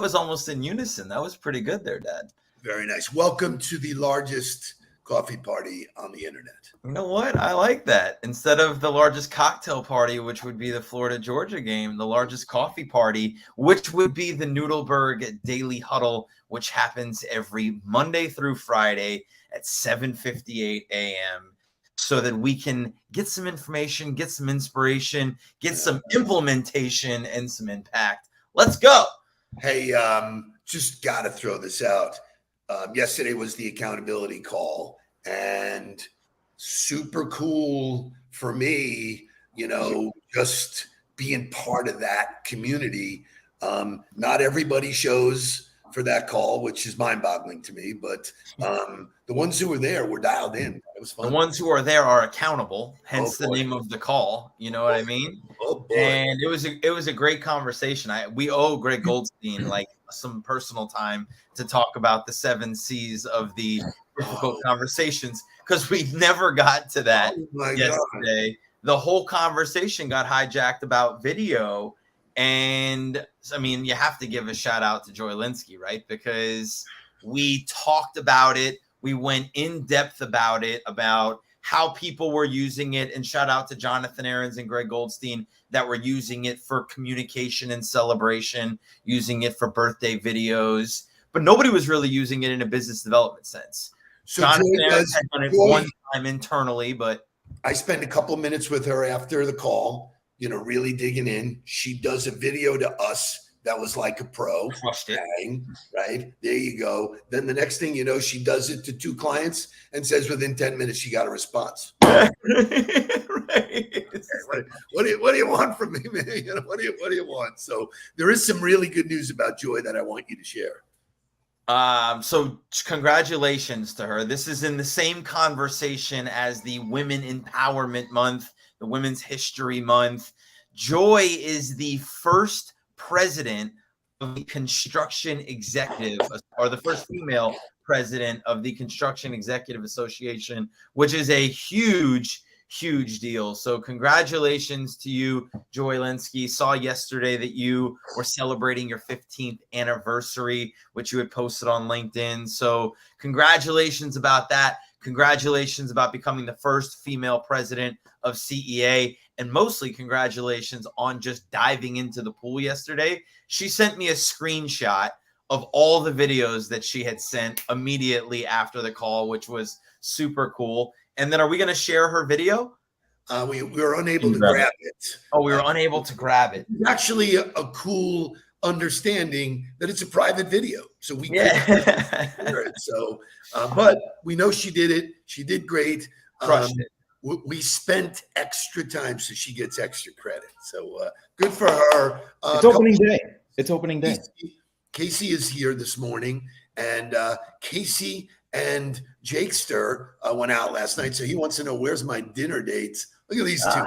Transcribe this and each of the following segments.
was almost in unison. That was pretty good there, Dad. Very nice. Welcome to the largest coffee party on the internet. You know what? I like that. Instead of the largest cocktail party, which would be the Florida-Georgia game, the largest coffee party, which would be the Nudelberg Daily Huddle, which happens every Monday through Friday at 7:58 a.m. so that we can get some information, get some inspiration, get some implementation, and some impact. Let's go. Hey, just got to throw this out. Yesterday was the accountability call, and super cool for me, just being part of that community. Not everybody shows for that call, which is mind-boggling to me, but the ones who were there were dialed in. It was fun. The ones who are there are accountable, hence the name of the call. You know what I mean? Oh boy. And it was a great conversation. We owe Greg Goldstein like some personal time to talk about the 7 C's of the difficult conversations, because we never got to that yesterday. God. The whole conversation got hijacked about video. And I mean, you have to give a shout out to Joy Linsky, right? Because we talked about it. We went in depth about it, about how people were using it. And shout out to Jonathan Aarons and Greg Goldstein that were using it for communication and celebration, using it for birthday videos. But nobody was really using it in a business development sense. So Jonathan Aarons had done it one time internally, but I spent a couple of minutes with her after the call, really digging in. She does a video to us that was like a pro. Crushed it. Bang, right? There you go. Then the next thing you know, she does it to 2 clients and says within 10 minutes she got a response. Right. What do you want from me, man? What do you want? So there is some really good news about Joy that I want you to share. So congratulations to her. This is in the same conversation as the Women Empowerment Month, the Women's History Month. Joy is the first president of the Construction Executive, or the first female president of the Construction Executive Association, which is a huge deal. So congratulations to you, Joy Linsky. Saw yesterday that you were celebrating your 15th anniversary, which you had posted on LinkedIn. So congratulations about that. Congratulations about becoming the first female president of CEA. And mostly congratulations on just diving into the pool yesterday. She sent me a screenshot of all the videos that she had sent immediately after the call, which was super cool. And then are we going to share her video? We were unable to grab it. Oh, we were unable to grab it. It's actually a cool understanding that it's a private video. So we couldn't hear it. So, but we know she did it. She did great. Crushed it. We spent extra time, so she gets extra credit. So good for her. It's opening day. It's opening day. Casey is here this morning, and Casey and Jakester went out last night, so he wants to know, where's my dinner dates? Look at these two.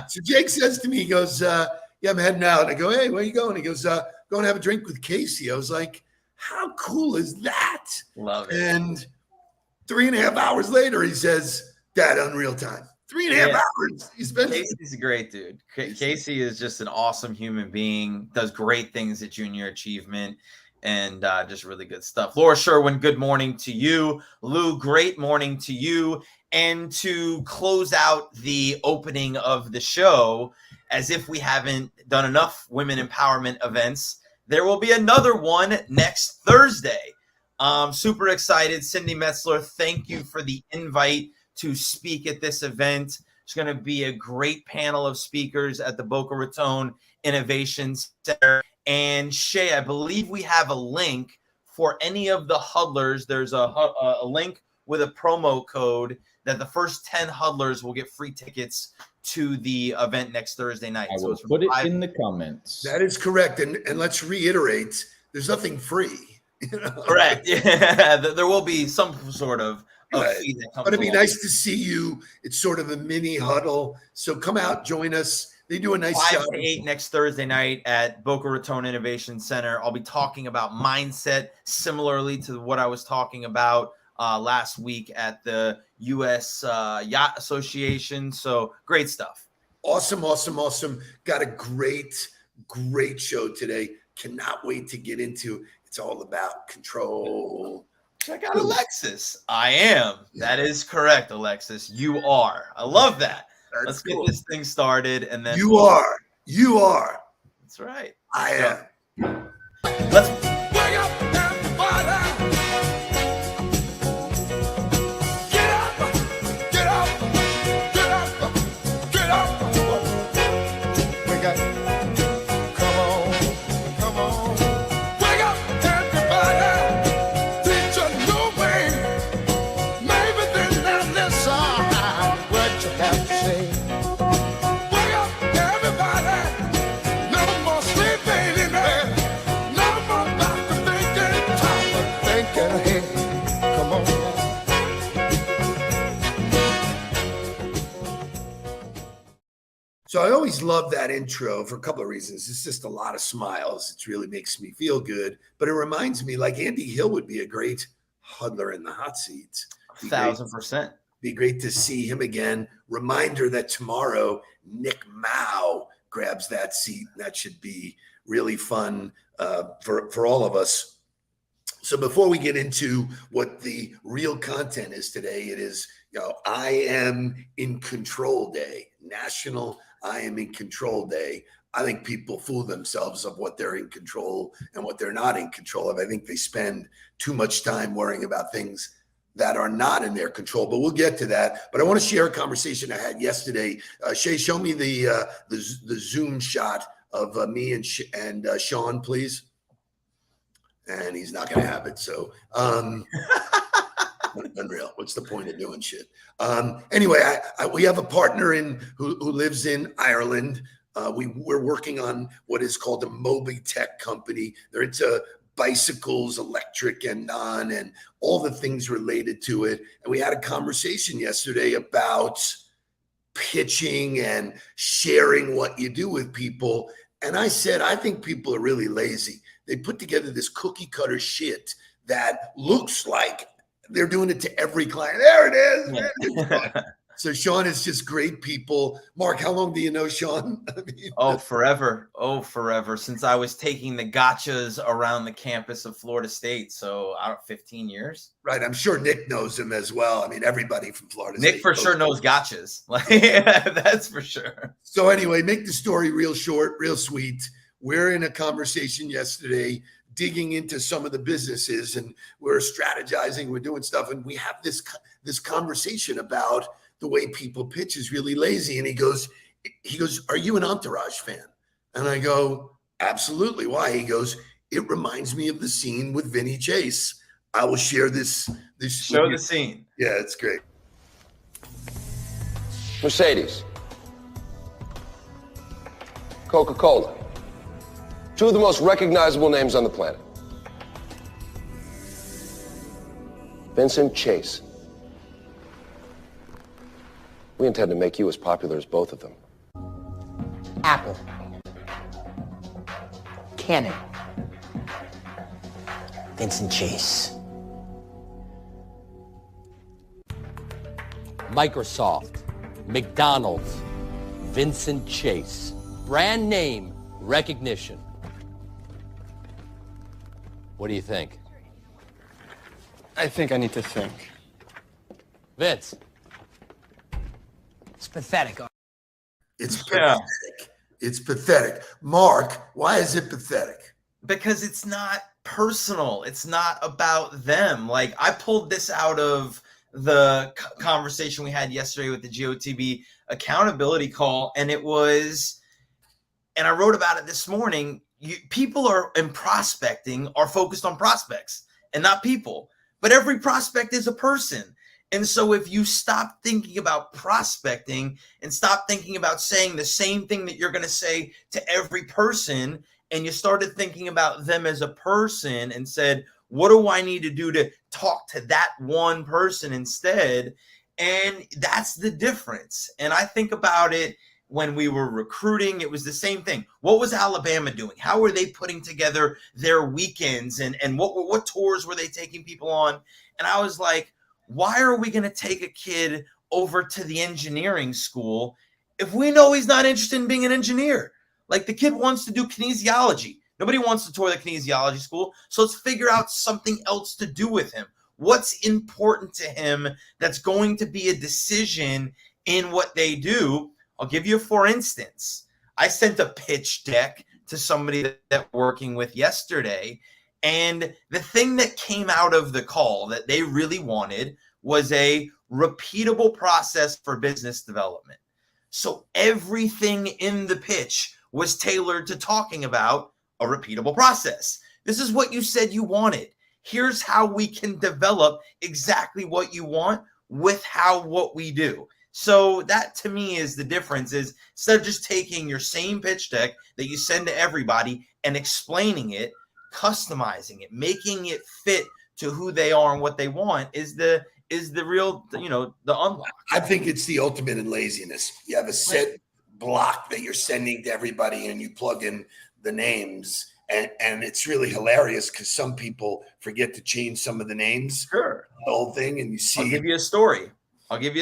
So Jake says to me, he goes, yeah, I'm heading out. I go, hey, where are you going? He goes, go and have a drink with Casey. I was like, how cool is that? Love it. And 3.5 hours later, he says, Dad, unreal time. 3.5 hours. He spent. Casey's a great dude. Casey is just an awesome human being, does great things at Junior Achievement, and just really good stuff. Laura Sherwin, good morning to you. Lou, great morning to you. And to close out the opening of the show, as if we haven't done enough women empowerment events, there will be another one next Thursday. Super excited. Cindy Metzler, thank you for the invite to speak at this event. It's going to be a great panel of speakers at the Boca Raton Innovation Center. And Shay, I believe we have a link for any of the huddlers. There's a link with a promo code that the first 10 huddlers will get free tickets to the event next Thursday night. I will put it in the comments. That is correct. And let's reiterate, there's nothing free. Correct. Yeah, there will be some sort of fee that comes. But it'd be nice to see you. It's sort of a mini huddle. So come out, join us. They do a nice 5 to 8 next Thursday night at Boca Raton Innovation Center. I'll be talking about mindset, similarly to what I was talking about last week at the U.S. Yacht Association. So great stuff. Awesome. Got a great show today. Cannot wait to get into. It's all about control. Check out Alexis. I am. That is correct, Alexis. You are. I love that. Let's Cool. get this thing started, and then you are. That's right. I am. Let's. Wake up, everybody. Get up, get up, get up, get up. Wake up. Come on. Wake up, everybody. Teach a new way. Maybe then they'll listen what you have to say. Wake up, everybody. No more sleeping in bed. No more back to thinking, time of thinking ahead. Come on. So I always love that intro for a couple of reasons. It's just a lot of smiles. It really makes me feel good. But it reminds me, like Andy Hill would be a great huddler in the hot seats. 1,000%. Be great to see him again. Reminder that tomorrow Nick Mao grabs that seat. That should be really fun for all of us. So before we get into what the real content is today, it is, I am in control day, National I am in control day. I think people fool themselves of what they're in control and what they're not in control of. I think they spend too much time worrying about things that are not in their control, but we'll get to that. But I want to share a conversation I had yesterday. Shay, show me the Zoom shot of me and Sean, please. And he's not going to have it. So unreal. What's the point of doing shit? Anyway, we have a partner who lives in Ireland. We're working on what is called a Moby Tech company. They're into bicycles, electric and non, and all the things related to it. And we had a conversation yesterday about pitching and sharing what you do with people. And I said, I think people are really lazy. They put together this cookie cutter shit that looks like they're doing it to every client. There it is. Yeah. So Sean is just great people. Mark, how long do you know Sean? Forever. Forever. Since I was taking the gotchas around the campus of Florida State. So 15 years. Right. I'm sure Nick knows him as well. I mean, everybody from Florida State. Nick for sure knows gotchas. That's for sure. So anyway, make the story real short, real sweet. We're in a conversation yesterday, digging into some of the businesses, and we're strategizing, we're doing stuff. And we have this conversation about the way people pitch is really lazy. And he goes, are you an Entourage fan? And I go, absolutely. Why? He goes, it reminds me of the scene with Vinny Chase. I will share this. Show the scene. Yeah, it's great. Mercedes. Coca-Cola. Two of the most recognizable names on the planet. Vincent Chase. We intend to make you as popular as both of them. Apple. Canon. Vincent Chase. Microsoft, McDonald's, Vincent Chase. Brand name recognition. What do you think? I think I need to think. Vince. It's pathetic. It's pathetic. It's pathetic. Mark, why is it pathetic? Because it's not personal. It's not about them. Like, I pulled this out of the conversation we had yesterday with the GOTB accountability call, and it was, and I wrote about it this morning. People are in prospecting are focused on prospects and not people, but every prospect is a person. And so if you stop thinking about prospecting and stop thinking about saying the same thing that you're going to say to every person, and you started thinking about them as a person and said, what do I need to do to talk to that one person instead? And that's the difference. And I think about it when we were recruiting, it was the same thing. What was Alabama doing? How were they putting together their weekends? And what tours were they taking people on? And I was like, why are we going to take a kid over to the engineering school if we know he's not interested in being an engineer? Like, the kid wants to do kinesiology. Nobody wants to tour the kinesiology school. So let's figure out something else to do with him. What's important to him that's going to be a decision in what they do? I'll give you, for instance, I sent a pitch deck to somebody that I'm working with yesterday. And the thing that came out of the call that they really wanted was a repeatable process for business development. So everything in the pitch was tailored to talking about a repeatable process. This is what you said you wanted. Here's how we can develop exactly what you want with what we do. So that to me is the difference, is instead of just taking your same pitch deck that you send to everybody and explaining it, customizing it, making it fit to who they are and what they want is the real, the unlock. I think it's the ultimate in laziness. You have a set block that you're sending to everybody and you plug in the names. And it's really hilarious because some people forget to change some of the names. Sure. The whole thing. And you see. I'll give you a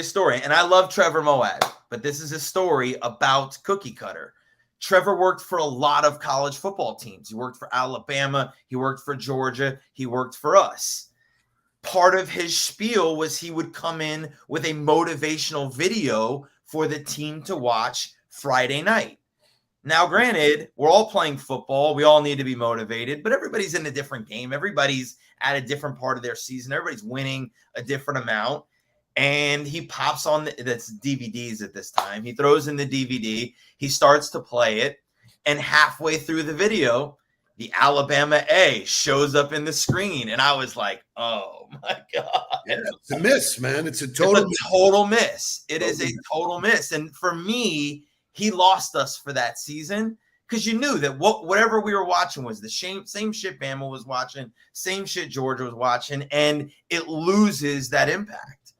story. And I love Trevor Moawad, but this is a story about Cookie Cutter. Trevor worked for a lot of college football teams. He worked for Alabama. He worked for Georgia. He worked for us. Part of his spiel was he would come in with a motivational video for the team to watch Friday night. Now, granted, we're all playing football. We all need to be motivated, but everybody's in a different game. Everybody's at a different part of their season. Everybody's winning a different amount. And he pops on that's DVDs at this time. He throws in the DVD. He starts to play it. And halfway through the video, the Alabama A shows up in the screen. And I was like, oh, my God. Yeah, it's a miss, man. It's a total miss. It is a total miss. And for me, he lost us for that season because you knew that whatever we were watching was the same shit Bama was watching, same shit Georgia was watching, and it loses that impact.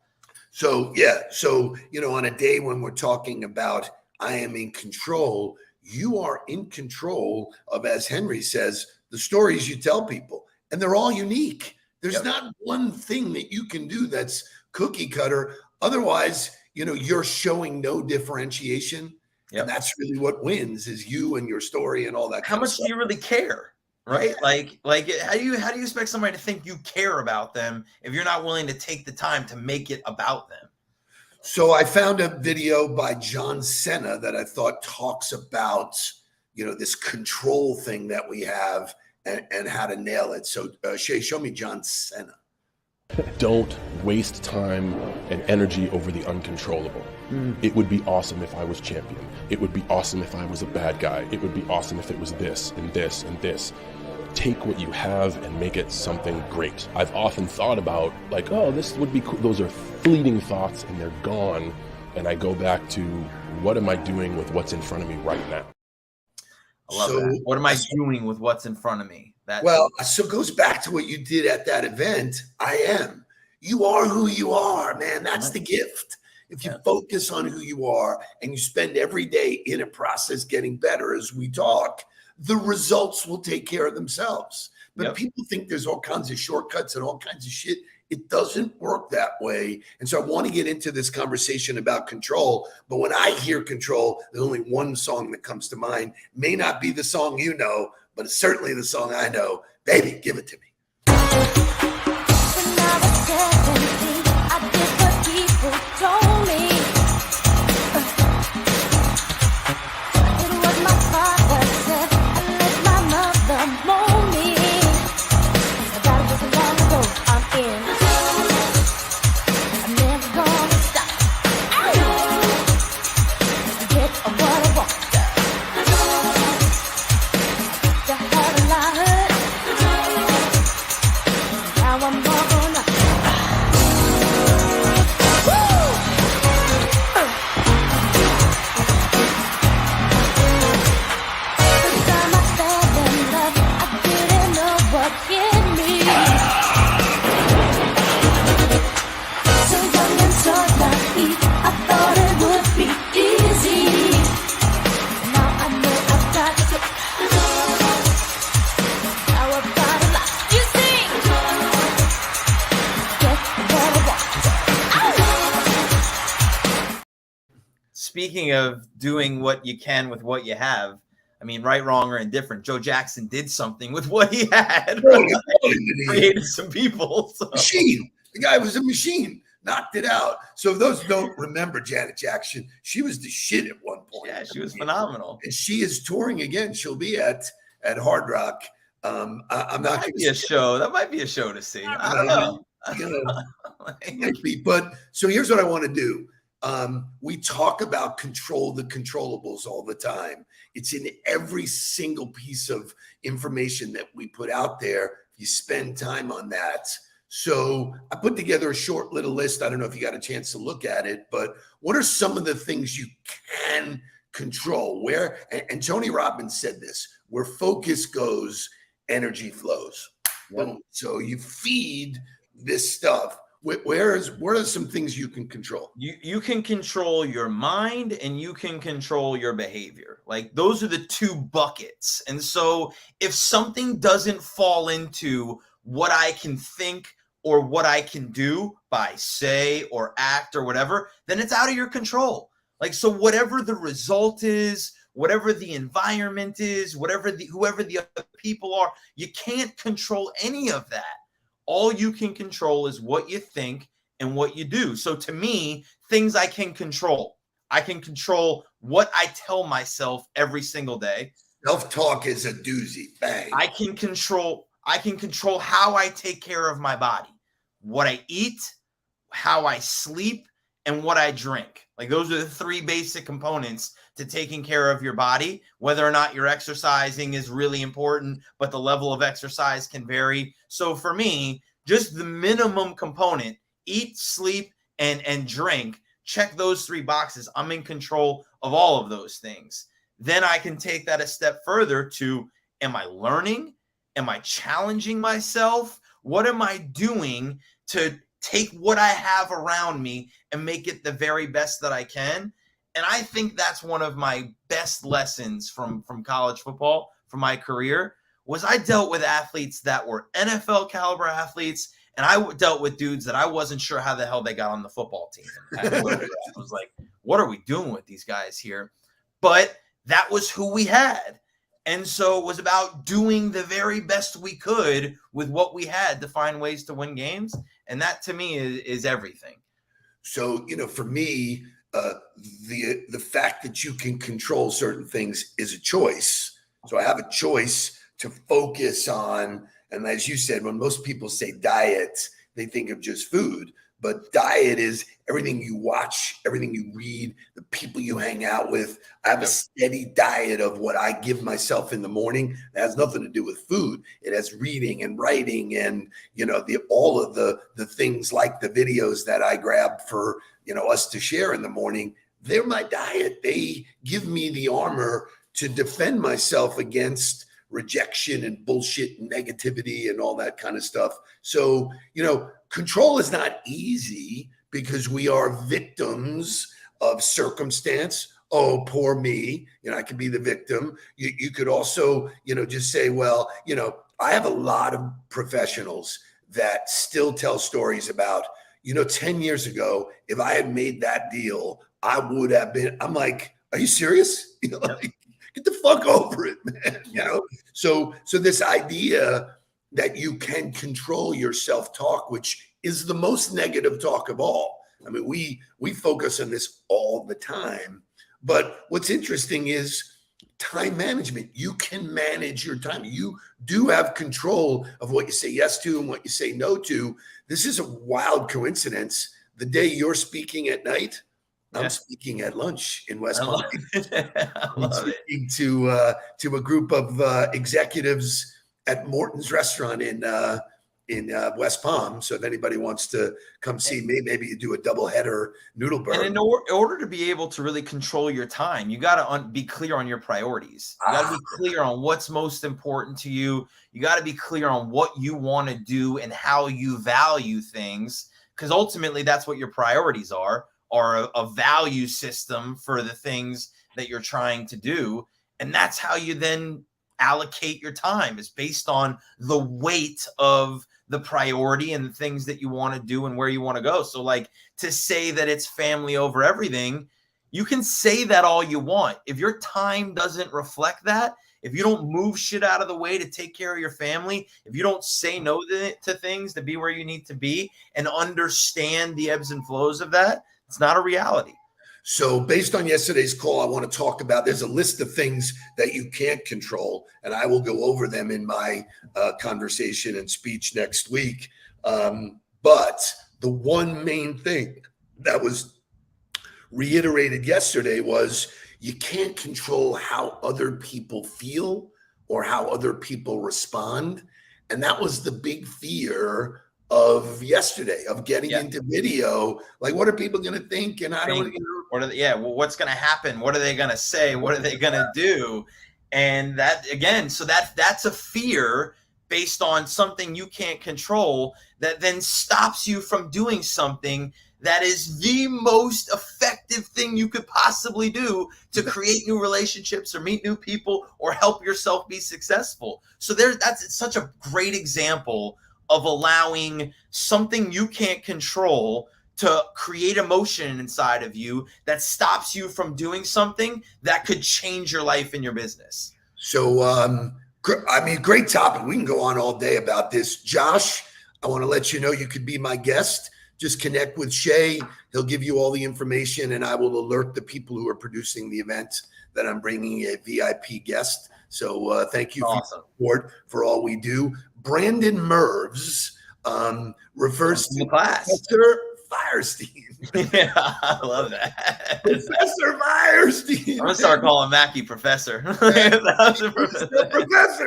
So, yeah. So, on a day when we're talking about I am in control, you are in control of, as Henry says, the stories you tell people. And they're all unique. There's not one thing that you can do that's cookie cutter. Otherwise, you're showing no differentiation. Yep. And that's really what wins is you and your story and all that. How much do you really care? Right? Like how do you expect somebody to think you care about them if you're not willing to take the time to make it about them? So I found a video by John Cena that I thought talks about, this control thing that we have and how to nail it. So Shay, show me John Cena. Don't waste time and energy over the uncontrollable. It would be awesome if I was champion. It would be awesome if I was a bad guy. It would be awesome if it was this and this and this. Take what you have and make it something great. I've often thought about this would be cool. Those are fleeting thoughts and they're gone. And I go back to what am I doing with what's in front of me right now? I love that. What am I doing with what's in front of me? So it goes back to what you did at that event. I am. You are who you are, man. That's the gift. If you focus on who you are and you spend every day in a process getting better as we talk, the results will take care of themselves. But people think there's all kinds of shortcuts and all kinds of shit. It doesn't work that way. And so I want to get into this conversation about control. But when I hear control, there's only one song that comes to mind. May not be the song you know, but it's certainly the song I know. Baby, give it to me. When I was 17, I did what people told me. I did what my father said. I let my mother mold me. I got it just long ago. I'm in. I'm never gonna stop. Get what I want. To have a lot. Now I'm walking up. Every time I fell in love, I didn't know what hit me. So young and so naive, I thought it would be easy. Now I know I've got to. Now I've got a lot. You see, get what I want. Speaking of doing what you can with what you have, I mean, right, wrong, or indifferent, Joe Jackson did something with what he had. Created some people. So. Machine. The guy was a machine. Knocked it out. So if those don't remember Janet Jackson, she was the shit at one point. Yeah, she was phenomenal. And she is touring again. She'll be at Hard Rock. I'm not going to be a show. That might be a show to see. I don't know. Might be. But so here's what I want to do. We talk about control the controllables all the time. It's in every single piece of information that we put out there. You spend time on that. So I put together a short little list. I don't know if you got a chance to look at it, but what are some of the things you can control? Where, and Tony Robbins said this, where focus goes, energy flows. Yep. So you feed this stuff. What are some things you can control? You can control your mind and you can control your behavior. Like those are the two buckets. And so if something doesn't fall into what I can think or what I can do by say or act or whatever, then it's out of your control. Like, so whatever the result is, whatever the environment is, whoever the other people are, you can't control any of that. All you can control is what you think and what you do. So to me, things I can control. I can control what I tell myself every single day. Self-talk is a doozy. Bang. I can control how I take care of my body, what I eat, how I sleep, and what I drink. Like those are the three basic components to taking care of your body. Whether or not you're exercising is really important, but the level of exercise can vary. So for me, just the minimum component, eat, sleep, and drink, check those three boxes. I'm in control of all of those things. Then I can take that a step further to, am I learning? Am I challenging myself? What am I doing to take what I have around me and make it the very best that I can? And I think that's one of my best lessons from college football, from my career, was I dealt with athletes that were NFL caliber athletes, and I dealt with dudes that I wasn't sure how the hell they got on the football team. I was like, what are we doing with these guys here? But that was who we had. And so it was about doing the very best we could with what we had to find ways to win games. And that to me is everything. So, for me, the fact that you can control certain things is a choice. So I have a choice to focus on, and as you said, when most people say diet, they think of just food. But diet is everything you watch, everything you read, the people you hang out with. I have a steady diet of what I give myself in the morning. That has nothing to do with food. It has reading and writing and, all of the things like the videos that I grab for, us to share in the morning. They're my diet. They give me the armor to defend myself against rejection and bullshit and negativity and all that kind of stuff. So, control is not easy because we are victims of circumstance. Oh, poor me. I could be the victim. You could also, just say, well, I have a lot of professionals that still tell stories about, 10 years ago, if I had made that deal, I would have been, I'm like, are you serious? Get the fuck over it, man. So this idea that you can control your self-talk, which is the most negative talk of all. I mean, we focus on this all the time. But what's interesting is time management. You can manage your time. You do have control of what you say yes to and what you say no to. This is a wild coincidence. The day you're speaking at night, I'm speaking at lunch in West Palm. I'm speaking to a group of executives at Morton's restaurant in West Palm. So if anybody wants to come see me, maybe you do a doubleheader Nudelberg. And in order to be able to really control your time, you got to be clear on your priorities. You got to be clear on what's most important to you. You got to be clear on what you want to do and how you value things, because ultimately that's what your priorities are a value system for the things that you're trying to do. And that's how you then allocate your time, is based on the weight of the priority and the things that you want to do and where you want to go. So like, to say that it's family over everything, You can say that all you want. If your time doesn't reflect that, if you don't move shit out of the way to take care of your family, if you don't say no to things to be where you need to be and understand the ebbs and flows of that, it's not a reality. So based on yesterday's call, I want to talk about, there's a list of things that you can't control, and I will go over them in my conversation and speech next week. But the one main thing that was reiterated yesterday was you can't control how other people feel or how other people respond. And that was the big fear of yesterday, of getting into video. Like, what are people going to think? And I don't, well, what's going to happen? What are they going to say? What are they going to do? And that, again, so that's a fear based on something you can't control that then stops you from doing something that is the most effective thing you could possibly do to create new relationships or meet new people or help yourself be successful. So that's such a great example of allowing something you can't control to create emotion inside of you that stops you from doing something that could change your life and your business. So, I mean, great topic. We can go on all day about this. Josh, I want to let you know you could be my guest. Just connect with Shay. He'll give you all the information, and I will alert the people who are producing the event that I'm bringing a VIP guest. So thank you for your support for all we do. Brandon Mervs refers to Professor Firestein. Yeah, I love that. Professor Firestein. I'm going to start calling Mackie Professor. Professor,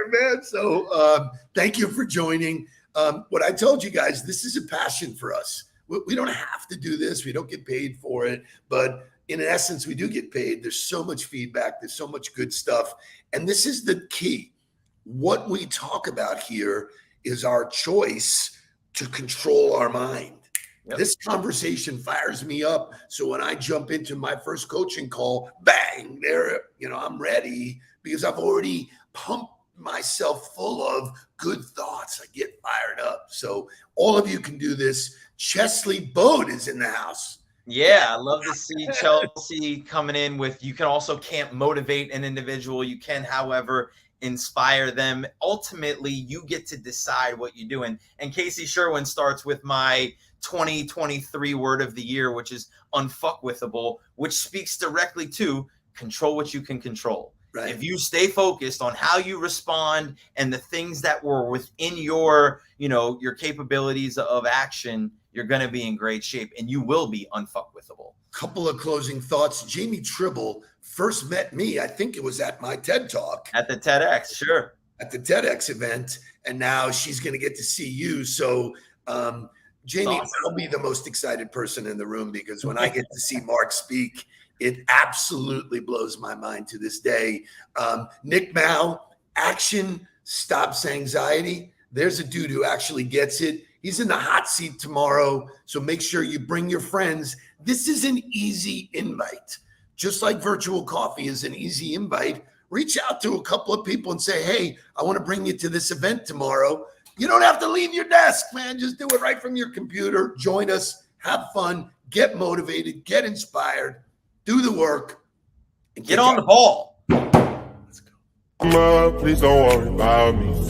man. So thank you for joining. What I told you guys, this is a passion for us. We don't have to do this. We don't get paid for it. But in essence, we do get paid. There's so much feedback. There's so much good stuff. And this is the key. What we talk about here is our choice to control our mind. Yep. This conversation fires me up. So when I jump into my first coaching call, bang, there, I'm ready because I've already pumped myself full of good thoughts. I get fired up. So all of you can do this. Chesley Bode is in the house. Yeah, I love to see Chelsea coming in with, you can't motivate an individual. You can, however, inspire them. Ultimately, you get to decide what you do. And Casey Sherwin starts with my 2023 word of the year, which is unfuckwithable, which speaks directly to control what you can control. Right. If you stay focused on how you respond and the things that were within your capabilities of action, you're going to be in great shape and you will be unfuckwithable. Couple of closing thoughts. Jamie Tribble first met me, I think it was at my TED Talk. At the TEDx, sure. At the TEDx event. And now she's going to get to see you. So, Jamie, I'll be the most excited person in the room because when I get to see Mark speak, it absolutely blows my mind to this day. Nick Mao, action stops anxiety. There's a dude who actually gets it. He's in the hot seat tomorrow. So make sure you bring your friends. This is an easy invite. Just like virtual coffee is an easy invite. Reach out to a couple of people and say, hey, I want to bring you to this event tomorrow. You don't have to leave your desk, man. Just do it right from your computer. Join us. Have fun. Get motivated. Get inspired. Do the work. And get on the ball. Let's go. Please don't worry about me.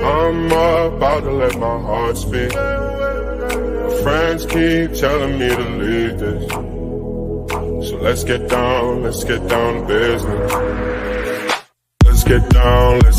I'm about to let my heart speak. My friends keep telling me to leave this. So let's get down to business. Let's get down to